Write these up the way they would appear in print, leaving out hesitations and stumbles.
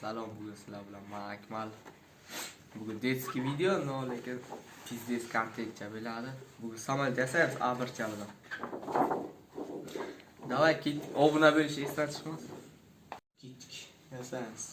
Salom, bugun sizlar bilan men Akmal. Bugun детский video, no lekin pizdes kontent bo'ladi. Bugun samolyot yasayapmiz A1 Давай ketdik. Obuna bo'lish esdan chiqmas. Ketdik. Yasayapmiz.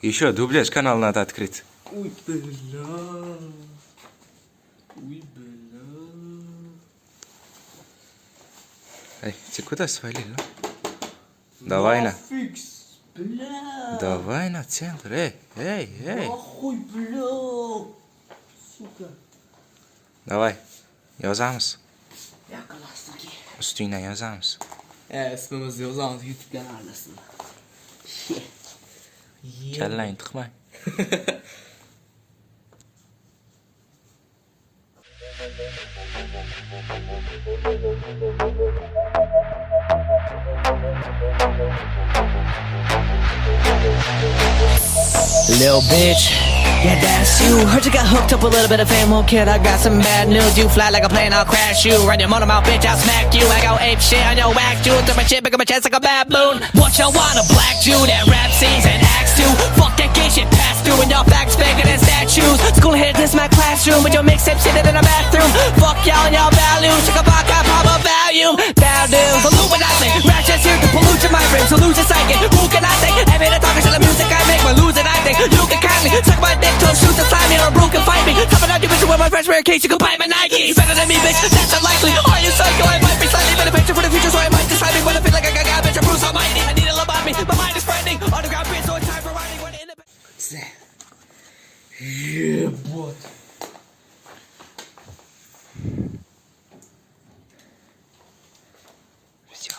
Еще дубляж канал надо открыть. Ой, бля. Ой, бля. Эй, ты куда свалил? Давай на. Фикс, бля. Давай на центр. Эй. Охуй, бля. Сука. Давай. Yozamiz. Yaqinlashdiki. Üstüne yozamiz. İsmimizni yozamiz YouTube kanalida. Kallang tiqmang. Little bitch, yeah that's you. Heard you got hooked up a little bit of fame, well kid I got some bad news. You fly like a plane, I'll crash you. Run your motor mouth, bitch, I'll smack you. I go ape shit on your whack you. Throw my shit, big on my chest like a baboon. What you want, a black Jew that rap sings and acts too. Fuck that gay shit, pass through and y'all facts bigger than statues. School hit this my classroom with your mixtape sitting in the bathroom. Fuck y'all and y'all values, check a vodka, pop a value. Bad news, Illuminati, ratchets here to pollute your mind frame, so lose your psychic. Who can I think? Every the talking to the music I make, but losing I think. You can kindly suck my dick till shoot to slime me or a broken fight me. Top it out, you bitch with my fresh rare case, you can buy my Nike. Better than me, bitch, that's unlikely. Are you psycho? I might be slightly better picture for the future, so I might decide me. But I feel like I got bitch, Bruce Almighty. I need a lobotomy, my mind is frightening. Underground bitch, so it's time for writing. When independent. Ебать. Все.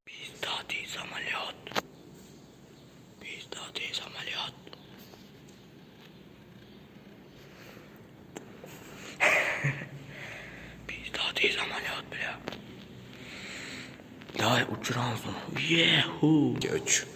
Пиздатый самолет. Пиздатый самолет. Пиздатый самолет, бля. Давай учрamos. Еху. Дёч.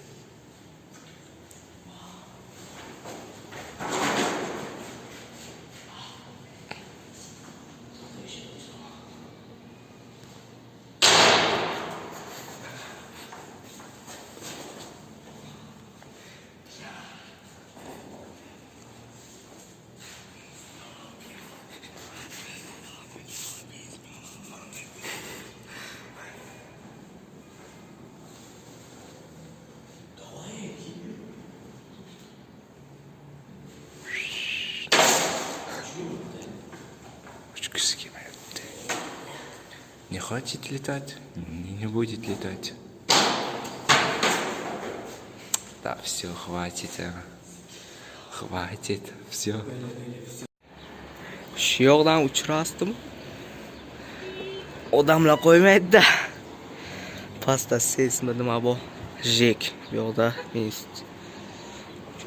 Не хочет летать, не будет летать. Да, все, хватит. Хватит, все. Shu yoqdan uchrasdim. Odamlar qo'ymaydi-da. Pastda sesmi nima bu? Jek bu yoqda.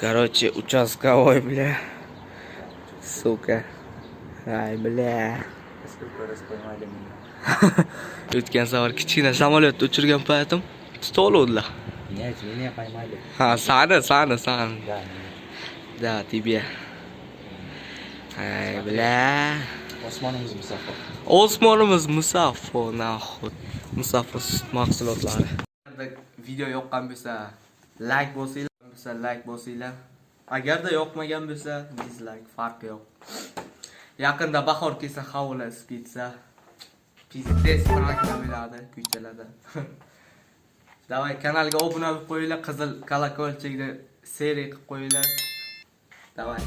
Короче, участковой, бля. Сука. Ay, bля. O'tgan safar kichkina samolyotda uchirgan paytim tutoluvdilar. Меня поймали. Ha, sana. Да, тебе. Ay, bля. Osmonimiz musaffo. Osmonimiz musaffo, nahot. Musaffo sut mahsulotlari. Video yoqqan bo'lsa, like bosinglar. Agarda yoqmagan bo'lsa, dislike, farqi yo'q. Yaqinda bahor kelsa, havolar isib ketsa, pizdes pranklar bo'ladi, ko'chalarda. Davay, kanalga obuna bo'lib qo'yinglar, qizil kolokolchikni seriya qilib qo'yinglar. Davay.